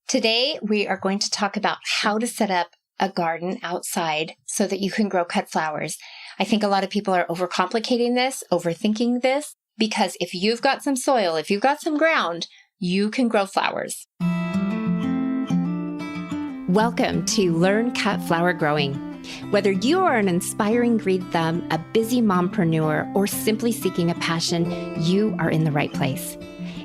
Today, we are going to talk about how to set up a garden outside so that you can grow cut flowers. I think a lot of people are overcomplicating this, overthinking this, because if you've got some soil, if you've got some ground, you can grow flowers. Welcome to Learn Cut Flower Growing. Whether you are an inspiring green thumb, a busy mompreneur, or simply seeking a passion, you are in the right place.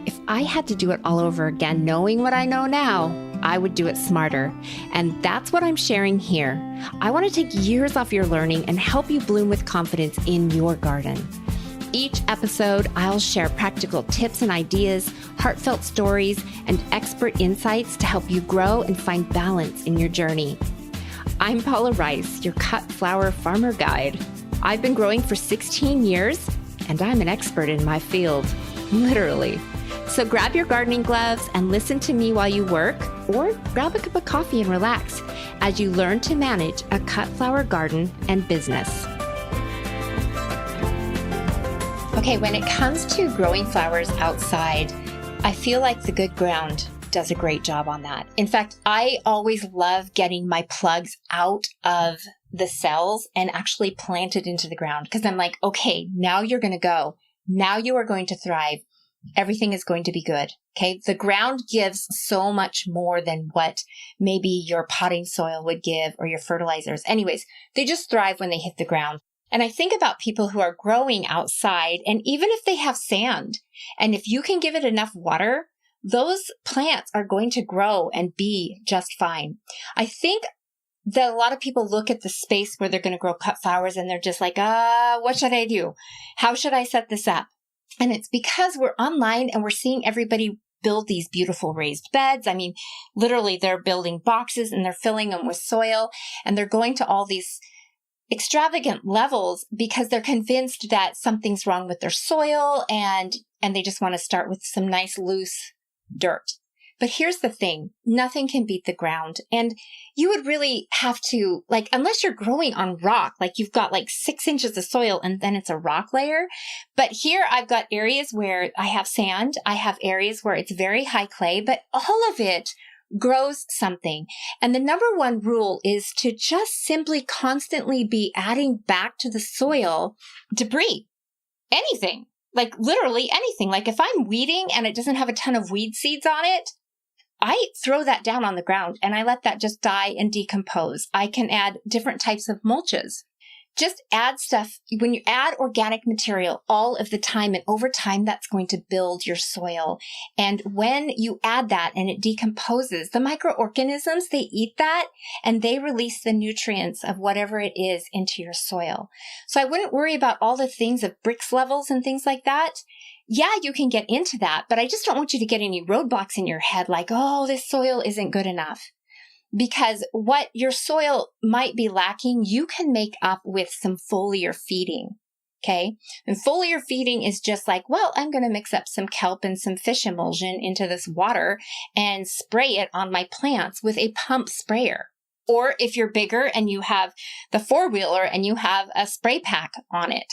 If I had to do it all over again, knowing what I know now, I would do it smarter. And that's what I'm sharing here. I want to take years off your learning and help you bloom with confidence in your garden. Each episode, I'll share practical tips and ideas, heartfelt stories, and expert insights to help you grow and find balance in your journey. I'm Paula Rice, your cut flower farmer guide. I've been growing for 16 years, and I'm an expert in my field, literally. So grab your gardening gloves and listen to me while you work, or grab a cup of coffee and relax as you learn to manage a cut flower garden and business. Okay, when it comes to growing flowers outside, I feel like the good ground does a great job on that. In fact, I always love getting my plugs out of the cells and actually planted into the ground, because I'm like, okay, now you're going to go. Now you are going to thrive. Everything is going to be good. Okay. The ground gives so much more than what maybe your potting soil would give or your fertilizers. Anyways, they just thrive when they hit the ground. And I think about people who are growing outside, and even if they have sand, and if you can give it enough water, those plants are going to grow and be just fine. I think that a lot of people look at the space where they're going to grow cut flowers and they're just like, what should I do? How should I set this up? And it's because we're online and we're seeing everybody build these beautiful raised beds. I mean, literally they're building boxes and they're filling them with soil, and they're going to all these extravagant levels because they're convinced that something's wrong with their soil, and they just want to start with some nice loose dirt. But here's the thing, nothing can beat the ground. And you would really have to, unless you're growing on rock, you've got 6 inches of soil and then it's a rock layer. But here I've got areas where I have sand. I have areas where it's very high clay, but all of it grows something. And the number one rule is to just simply constantly be adding back to the soil debris, anything, literally anything. If I'm weeding and it doesn't have a ton of weed seeds on it, I throw that down on the ground and I let that just die and decompose. I can add different types of mulches. Just add stuff. When you add organic material all of the time, and over time, that's going to build your soil. And when you add that and it decomposes, the microorganisms, they eat that and they release the nutrients of whatever it is into your soil. So I wouldn't worry about all the things of bricks levels and things like that. Yeah, you can get into that, but I just don't want you to get any roadblocks in your head oh, this soil isn't good enough. Because what your soil might be lacking, you can make up with some foliar feeding, okay? And foliar feeding is just I'm going to mix up some kelp and some fish emulsion into this water and spray it on my plants with a pump sprayer. Or if you're bigger and you have the 4-wheeler and you have a spray pack on it,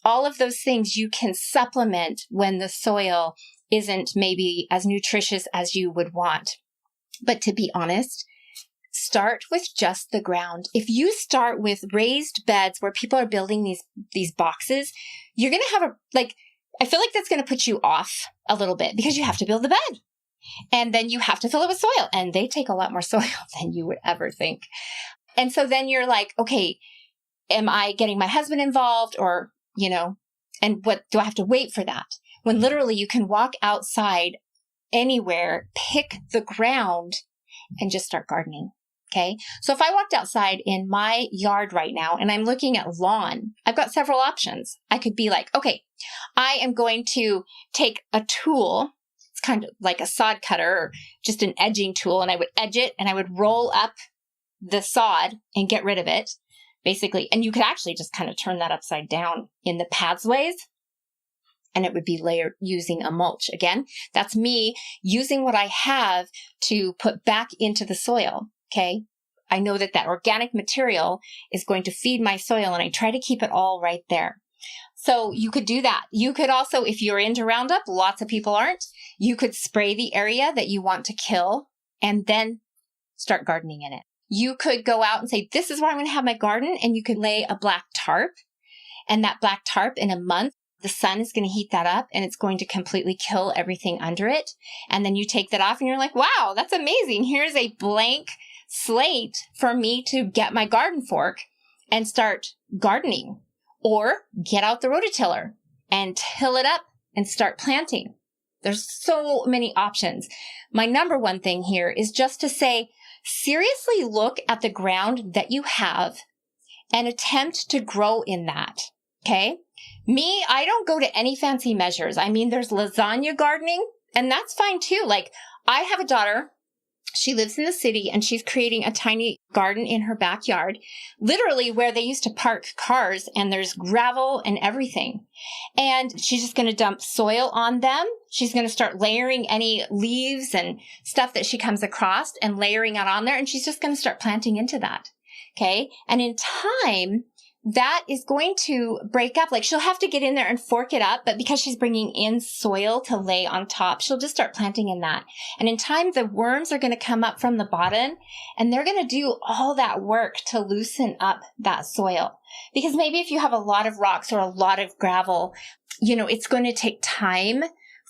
all of those things you can supplement when the soil isn't maybe as nutritious as you would want. But to be honest, start with just the ground. If you start with raised beds where people are building these boxes, you're going to have I feel like that's going to put you off a little bit because you have to build the bed. And then you have to fill it with soil, and they take a lot more soil than you would ever think. And so then you're okay, am I getting my husband involved, or and what do I have to wait for that? When literally you can walk outside anywhere, pick the ground, and just start gardening. Okay. So if I walked outside in my yard right now and I'm looking at lawn, I've got several options. I could be okay, I am going to take a tool. It's kind of like a sod cutter or just an edging tool. And I would edge it and I would roll up the sod and get rid of it. Basically, and you could actually just kind of turn that upside down in the pathways, and it would be layered using a mulch. Again, that's me using what I have to put back into the soil. Okay. I know that organic material is going to feed my soil, and I try to keep it all right there. So you could do that. You could also, if you're into Roundup, lots of people aren't, you could spray the area that you want to kill and then start gardening in it. You could go out and say, this is where I'm going to have my garden. And you could lay a black tarp, and that black tarp in a month, the sun is going to heat that up and it's going to completely kill everything under it. And then you take that off and you're like, wow, that's amazing. Here's a blank slate for me to get my garden fork and start gardening. Or get out the rototiller and till it up and start planting. There's so many options. My number one thing here is just to say, seriously look at the ground that you have and attempt to grow in that. Okay? Me, I don't go to any fancy measures. I mean, there's lasagna gardening, and that's fine too. Like, I have a daughter. She lives in the city and she's creating a tiny garden in her backyard, literally where they used to park cars, and there's gravel and everything. And she's just going to dump soil on them. She's going to start layering any leaves and stuff that she comes across and layering it on there. And she's just going to start planting into that. Okay. And in time, that is going to break up. Like, she'll have to get in there and fork it up, but because she's bringing in soil to lay on top, she'll just start planting in that. And in time, the worms are going to come up from the bottom, and they're going to do all that work to loosen up that soil. Because maybe if you have a lot of rocks or a lot of gravel, it's going to take time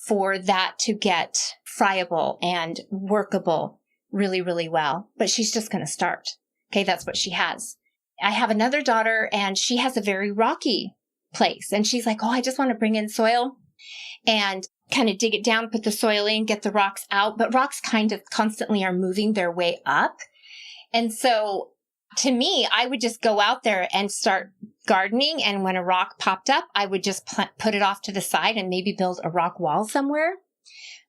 for that to get friable and workable really, really well. But she's just going to start. Okay, that's what she has. I have another daughter, and she has a very rocky place. And she's like, oh, I just want to bring in soil and kind of dig it down, put the soil in, get the rocks out. But rocks kind of constantly are moving their way up. And so to me, I would just go out there and start gardening. And when a rock popped up, I would just put it off to the side and maybe build a rock wall somewhere.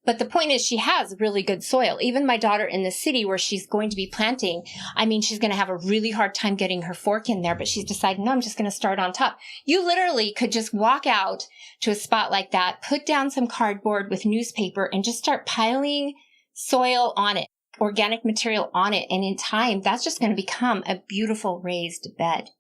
But the point is, she has really good soil. Even my daughter in the city where she's going to be planting, I mean, she's going to have a really hard time getting her fork in there, but she's decided, no, I'm just going to start on top. You literally could just walk out to a spot like that, put down some cardboard with newspaper, and just start piling soil on it, organic material on it. And in time, that's just going to become a beautiful raised bed.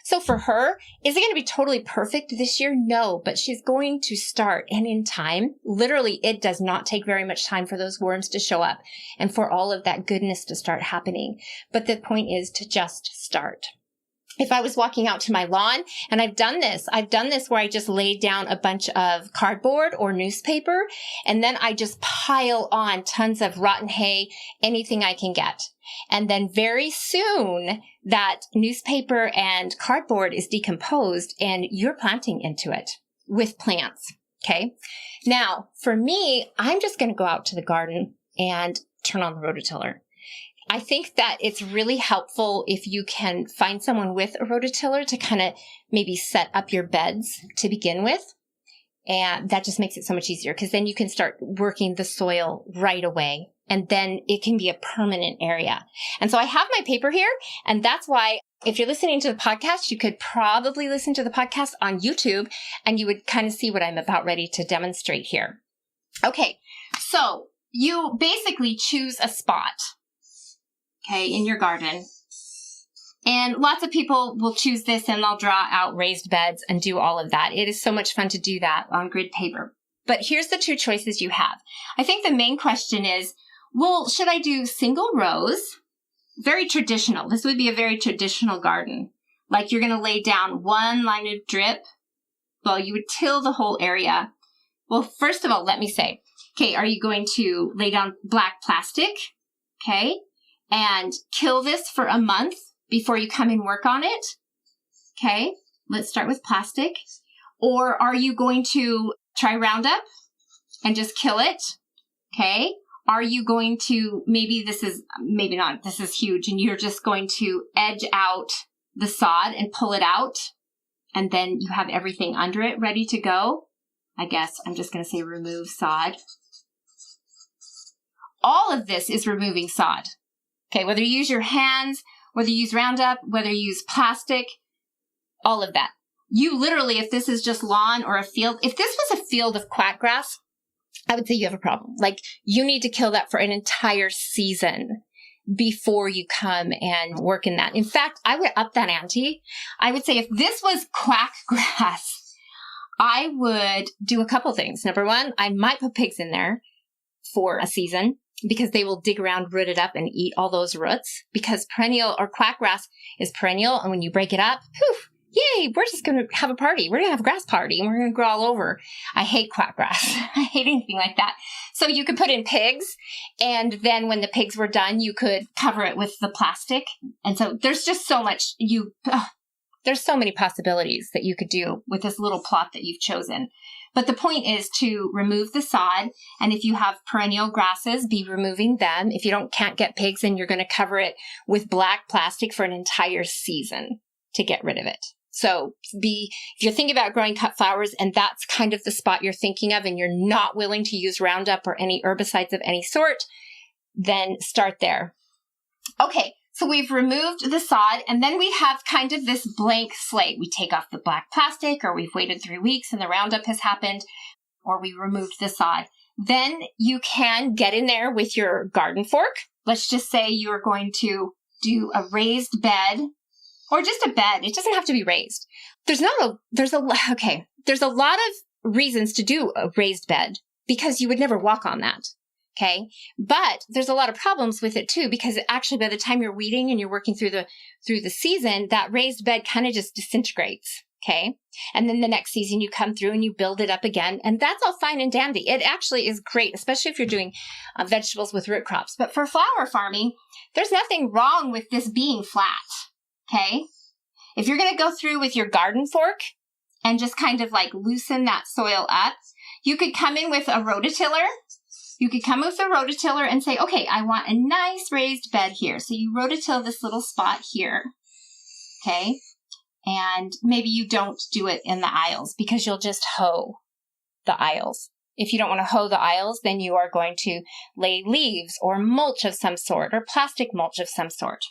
So for her, is it going to be totally perfect this year? No, but she's going to start. And in time, literally, it does not take very much time for those worms to show up and for all of that goodness to start happening. But the point is to just start. If I was walking out to my lawn, and I've done this where I just laid down a bunch of cardboard or newspaper, and then I just pile on tons of rotten hay, anything I can get. And then very soon that newspaper and cardboard is decomposed and you're planting into it with plants. Okay. Now for me, I'm just going to go out to the garden and turn on the rototiller. I think that it's really helpful if you can find someone with a rototiller to kind of maybe set up your beds to begin with. And that just makes it so much easier because then you can start working the soil right away. And then it can be a permanent area. And so I have my paper here. And that's why if you're listening to the podcast, you could probably listen to the podcast on YouTube and you would kind of see what I'm about ready to demonstrate here. Okay. So you basically choose a spot, okay, in your garden. And lots of people will choose this and they'll draw out raised beds and do all of that. It is so much fun to do that on grid paper. But here's the two choices you have. I think the main question is, well, should I do single rows? Very traditional. This would be a very traditional garden. Like you're going to lay down one line of drip. Well, you would till the whole area. Well, first of all, let me say, okay, are you going to lay down black plastic? Okay. And kill this for a month before you come and work on it? Okay. Let's start with plastic. Or are you going to try Roundup and just kill it? Okay. Are you going to, maybe not, this is huge, and you're just going to edge out the sod and pull it out, and then you have everything under it ready to go? I guess I'm just going to say remove sod. All of this is removing sod. Okay, whether you use your hands, whether you use Roundup, whether you use plastic, all of that. You literally, if this is just lawn or a field, if this was a field of quackgrass, I would say you have a problem. Like you need to kill that for an entire season before you come and work in that. In fact, I would up that ante. I would say if this was quackgrass, I would do a couple things. Number one, I might put pigs in there for a season. because they will dig around, root it up, and eat all those roots. Because perennial or quackgrass is perennial, and when you break it up, poof, yay, we're just going to have a party. We're going to have a grass party, and we're going to grow all over. I hate quackgrass. I hate anything like that. So you could put in pigs, and then when the pigs were done, you could cover it with the plastic. And so there's just so much there's so many possibilities that you could do with this little plot that you've chosen. But the point is to remove the sod. And if you have perennial grasses, be removing them. If you can't get pigs, then you're going to cover it with black plastic for an entire season to get rid of it. So if you're thinking about growing cut flowers and that's kind of the spot you're thinking of and you're not willing to use Roundup or any herbicides of any sort, then start there. Okay. So we've removed the sod, and then we have kind of this blank slate. We take off the black plastic, or we've waited 3 weeks and the Roundup has happened, or we removed the sod. Then you can get in there with your garden fork. Let's just say you're going to do a raised bed, or just a bed. It doesn't have to be raised. There's a lot of reasons to do a raised bed because you would never walk on that. Okay. But there's a lot of problems with it too, because actually by the time you're weeding and you're working through the season, that raised bed kind of just disintegrates. Okay. And then the next season you come through and you build it up again. And that's all fine and dandy. It actually is great, especially if you're doing vegetables with root crops. But for flower farming, there's nothing wrong with this being flat. Okay. If you're going to go through with your garden fork and just kind of like loosen that soil up, you could come in with a rototiller. You could come with a rototiller and say, okay, I want a nice raised bed here. So you rototill this little spot here, okay? And maybe you don't do it in the aisles because you'll just hoe the aisles. If you don't want to hoe the aisles, then you are going to lay leaves or mulch of some sort or plastic mulch of some sort.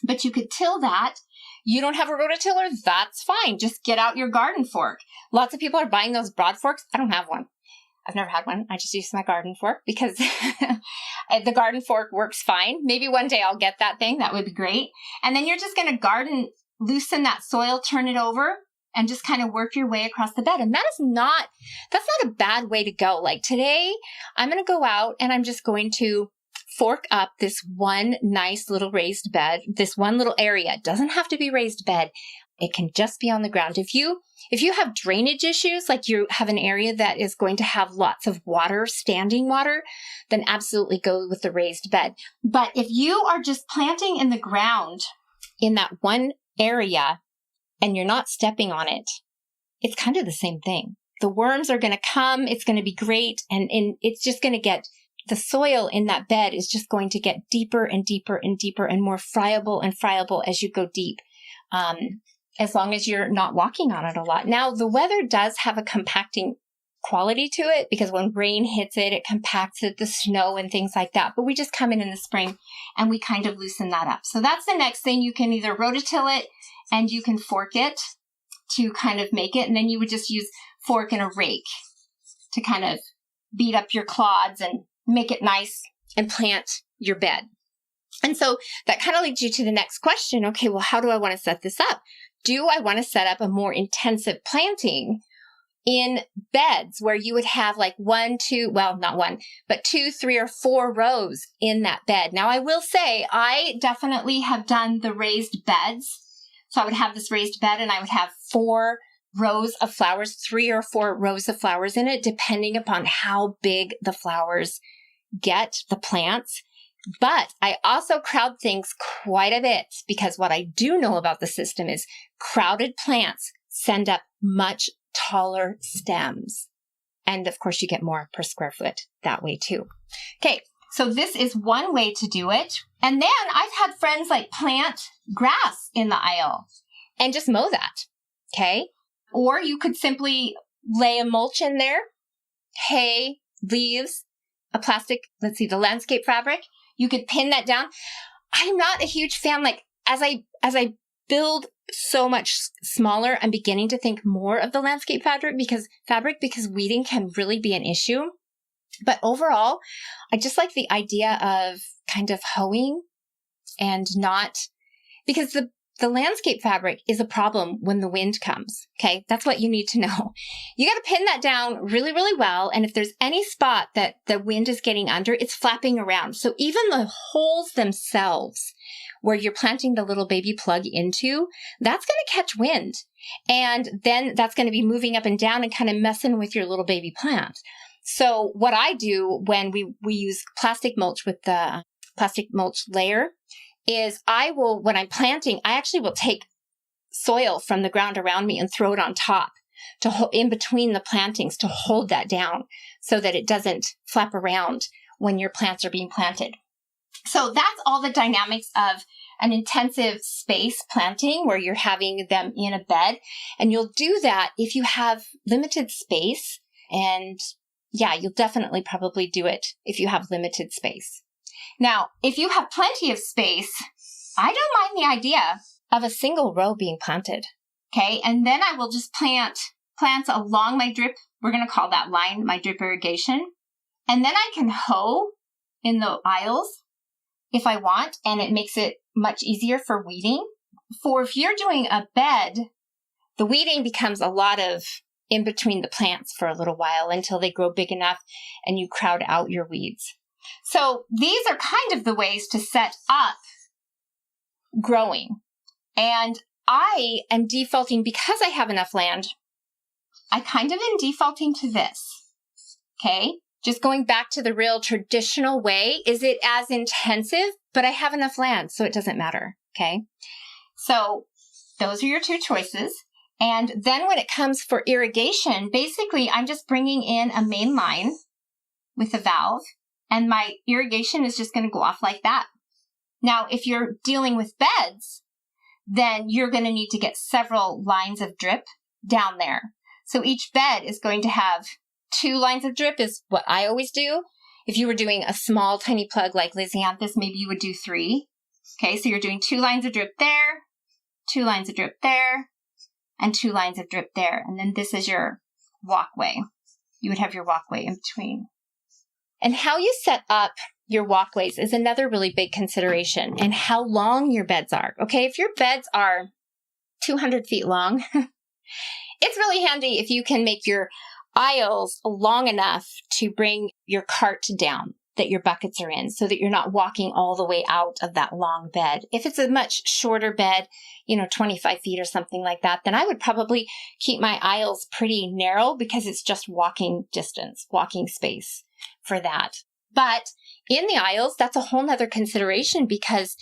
But you could till that. You don't have a rototiller? That's fine. Just get out your garden fork. Lots of people are buying those broad forks. I don't have one. I've never had one. I just use my garden fork because the garden fork works fine. Maybe one day I'll get that thing. That would be great. And then you're just going to loosen that soil, turn it over, and just kind of work your way across the bed. And that's not a bad way to go. Like today, I'm going to go out and I'm just going to fork up this one nice little raised bed, this one little area. It doesn't have to be raised bed. It can just be on the ground. If you have drainage issues, like you have an area that is going to have lots of water, standing water, then absolutely go with the raised bed. But if you are just planting in the ground in that one area and you're not stepping on it, it's kind of the same thing. The worms are going to come. It's going to be great. And it's just going to get, the soil in that bed is just going to get deeper and deeper and deeper and more friable and friable as you go deep. As long as you're not walking on it a lot. Now, the weather does have a compacting quality to it because when rain hits it, it compacts it, the snow and things like that. But we just come in the spring and we kind of loosen that up. So that's the next thing. You can either rototill it and you can fork it to kind of make it. And then you would just use fork and a rake to kind of beat up your clods and make it nice and plant your bed. And so that kind of leads you to the next question. Okay, well, how do I want to set this up? Do I want to set up a more intensive planting in beds where you would have like 2, 3 or 4 rows in that bed? Now, I will say I definitely have done the raised beds. So I would have this raised bed and I would have 4 rows of flowers, 3 or 4 rows of flowers in it, depending upon how big the flowers get, the plants. But I also crowd things quite a bit because what I do know about the system is crowded plants send up much taller stems. And of course, you get more per square foot that way too. Okay, so this is one way to do it. And then I've had friends like plant grass in the aisle and just mow that. Okay, or you could simply lay a mulch in there, hay, leaves, a plastic, the landscape fabric. You could pin that down. I'm not a huge fan. Like as I build so much smaller, I'm beginning to think more of the landscape fabric because weeding can really be an issue. But overall, I just like the idea of kind of hoeing and not, because the the landscape fabric is a problem when the wind comes. Okay. That's what you need to know. You got to pin that down really, really well. And if there's any spot that the wind is getting under, it's flapping around. So even the holes themselves where you're planting the little baby plug into, that's going to catch wind. And then that's going to be moving up and down and kind of messing with your little baby plant. So what I do when we use plastic mulch with the plastic mulch layer is when I'm planting, I actually will take soil from the ground around me and throw it on top in between the plantings to hold that down so that it doesn't flap around when your plants are being planted. So that's all the dynamics of an intensive space planting where you're having them in a bed. And you'll do that if you have limited space. And yeah, you'll definitely probably do it if you have limited space. Now, if you have plenty of space, I don't mind the idea of a single row being planted. Okay. And then I will just plant plants along my drip. We're going to call that line my drip irrigation. And then I can hoe in the aisles if I want, and it makes it much easier for weeding. For if you're doing a bed, the weeding becomes a lot of in between the plants for a little while until they grow big enough and you crowd out your weeds. So these are kind of the ways to set up growing. And I am defaulting because I have enough land. I kind of am defaulting to this. Okay. Just going back to the real traditional way. Is it as intensive? But I have enough land, so it doesn't matter. Okay. So those are your two choices. And then when it comes for irrigation, basically I'm just bringing in a main line with a valve, and my irrigation is just going to go off like that. Now, if you're dealing with beds, then you're going to need to get several lines of drip down there. So each bed is going to have 2 lines of drip is what I always do. If you were doing a small, tiny plug like Lysianthus, maybe you would do 3. Okay, so you're doing 2 lines of drip there, 2 lines of drip there, and 2 lines of drip there. And then this is your walkway. You would have your walkway in between. And how you set up your walkways is another really big consideration, and how long your beds are. Okay, if your beds are 200 feet long, it's really handy if you can make your aisles long enough to bring your cart down that your buckets are in so that you're not walking all the way out of that long bed. If it's a much shorter bed, 25 feet or something like that, then I would probably keep my aisles pretty narrow because it's just walking distance, walking space for that. But in the aisles, that's a whole nother consideration because,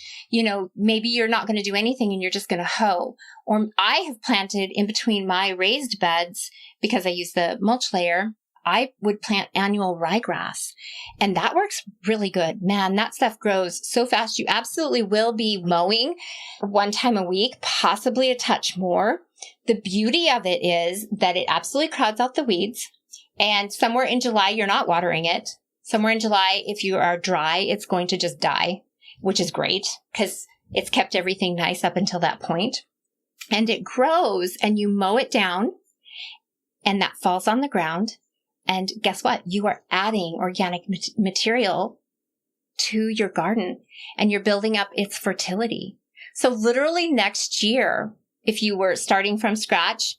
maybe you're not going to do anything and you're just going to hoe. Or I have planted in between my raised beds because I use the mulch layer. I would plant annual ryegrass, and that works really good. Man, that stuff grows so fast. You absolutely will be mowing 1 time a week, possibly a touch more. The beauty of it is that it absolutely crowds out the weeds. And somewhere in July, you're not watering it. Somewhere in July, if you are dry, it's going to just die, which is great because it's kept everything nice up until that point. And it grows and you mow it down and that falls on the ground. And guess what? You are adding organic material to your garden and you're building up its fertility. So literally next year, if you were starting from scratch,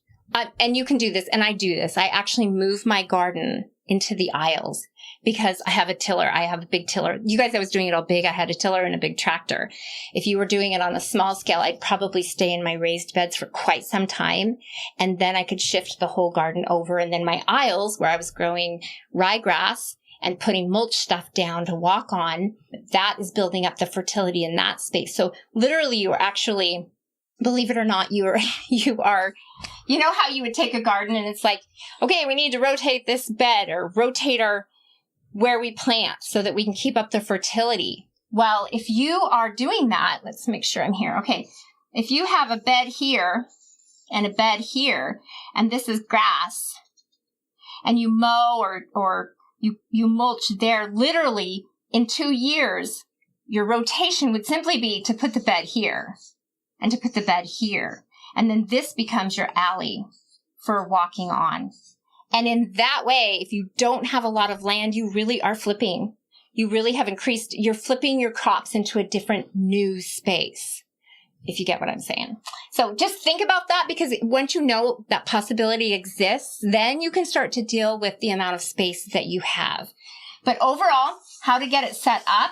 and you can do this, and I do this, I actually move my garden into the aisles because I have a tiller. I have a big tiller. You guys, I was doing it all big. I had a tiller and a big tractor. If you were doing it on a small scale, I'd probably stay in my raised beds for quite some time. And then I could shift the whole garden over. And then my aisles where I was growing ryegrass and putting mulch stuff down to walk on, that is building up the fertility in that space. So literally you are actually, believe it or not, you are, you know how you would take a garden and it's like, okay, we need to rotate this bed or rotate where we plant so that we can keep up the fertility. Well, if you are doing that, let's make sure I'm here. Okay. If you have a bed here and a bed here, and this is grass, and you mow or you mulch there, literally in 2 years, your rotation would simply be to put the bed here and to put the bed here. And then this becomes your alley for walking on. And in that way, if you don't have a lot of land, you really are flipping. You really have you're flipping your crops into a different new space. if you get what I'm saying. So just think about that, because once you know that possibility exists, then you can start to deal with the amount of space that you have. But overall, how to get it set up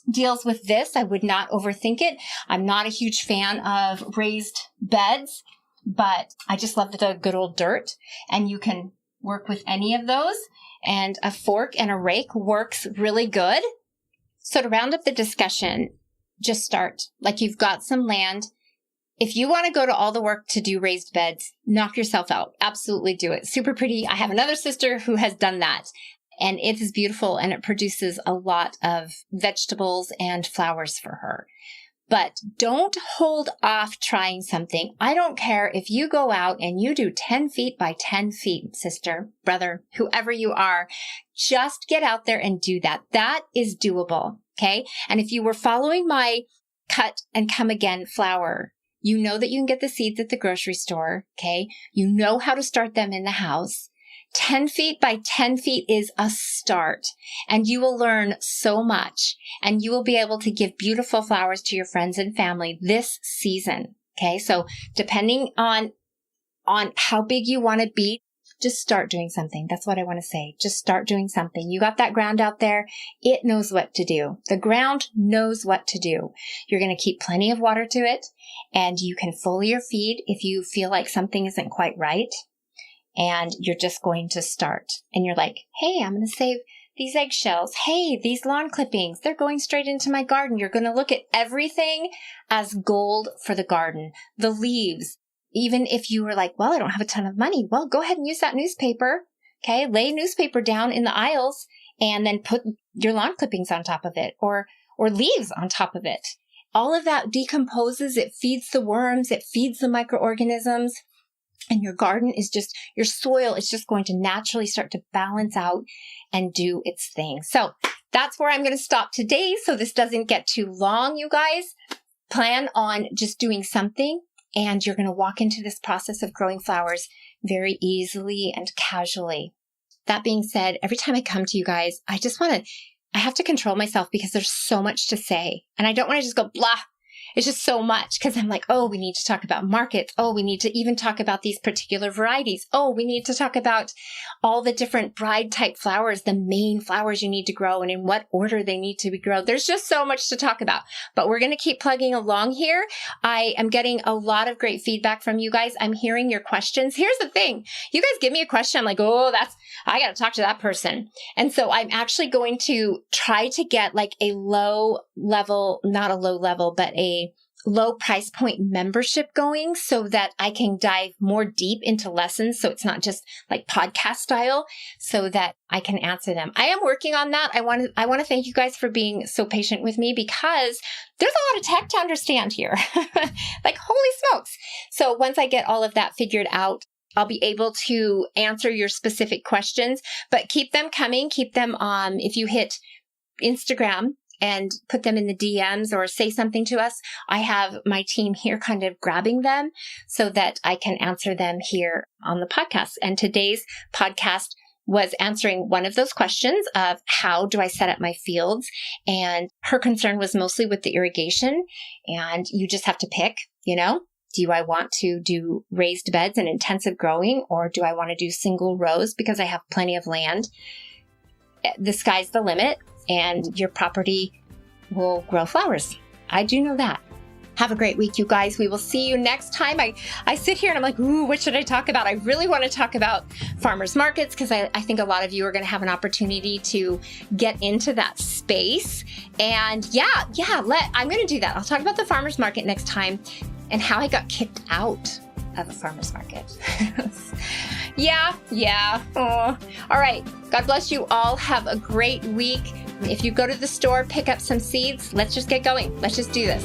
deals with this. I would not overthink it. I'm not a huge fan of raised beds, but I just love the good old dirt, and you can work with any of those, and a fork and a rake works really good. So to round up the discussion, just start. Like, you've got some land. If you want to go to all the work to do raised beds, knock yourself out. Absolutely do it. Super pretty. I have another sister who has done that, and it is beautiful, and it produces a lot of vegetables and flowers for her. But don't hold off trying something. I don't care if you go out and you do 10 feet by 10 feet, sister, brother, whoever you are, just get out there and do that. That is doable. Okay. And if you were following my cut and come again flower, you know that you can get the seeds at the grocery store. Okay. You know how to start them in the house. 10 feet by 10 feet is a start, and you will learn so much, and you will be able to give beautiful flowers to your friends and family this season. Okay. So depending on how big you want to be, just start doing something. That's what I want to say. Just start doing something. You got that ground out there. It knows what to do. The ground knows what to do. You're going to keep plenty of water to it, and you can foliar feed if you feel like something isn't quite right. And you're just going to start. And you're like, hey, I'm going to save these eggshells. Hey, these lawn clippings, they're going straight into my garden. You're going to look at everything as gold for the garden. The leaves, even if you were like, well, I don't have a ton of money. Well, go ahead and use that newspaper. Okay, lay newspaper down in the aisles and then put your lawn clippings on top of it, or leaves on top of it. All of that decomposes. It feeds the worms. It feeds the microorganisms. And your garden is just, your soil is just going to naturally start to balance out and do its thing. So that's where I'm going to stop today, so this doesn't get too long, you guys. Plan on just doing something, and you're going to walk into this process of growing flowers very easily and casually. That being said, every time I come to you guys, I have to control myself, because there's so much to say. And I don't want to just go blah. It's just so much, because I'm like, oh, we need to talk about markets. Oh, we need to even talk about these particular varieties. Oh, we need to talk about all the different bride type flowers, the main flowers you need to grow, and in what order they need to be grown. There's just so much to talk about, but we're going to keep plugging along here. I am getting a lot of great feedback from you guys. I'm hearing your questions. Here's the thing. You guys give me a question. I'm like, oh, I got to talk to that person. And so I'm actually going to try to get like a low level, not a low level, but a low price point membership going, so that I can dive more deep into lessons. So it's not just like podcast style, so that I can answer them. I am working on that. I want to thank you guys for being so patient with me, because there's a lot of tech to understand here. Like, holy smokes. So once I get all of that figured out, I'll be able to answer your specific questions, but keep them coming. Keep them if you hit Instagram and put them in the DMs or say something to us, I have my team here kind of grabbing them so that I can answer them here on the podcast. And today's podcast was answering one of those questions of how do I set up my fields? And her concern was mostly with the irrigation. And you just have to pick, do I want to do raised beds and intensive growing, or do I want to do single rows because I have plenty of land? The sky's the limit, and your property will grow flowers. I do know that. Have a great week, you guys. We will see you next time. I sit here and I'm like, ooh, what should I talk about? I really want to talk about farmers markets, because I think a lot of you are going to have an opportunity to get into that space. And I'm going to do that. I'll talk about the farmers market next time and how I got kicked out of a farmer's market. Yeah. Oh. All right. God bless you all. Have a great week. If you go to the store, pick up some seeds. Let's just get going. Let's just do this.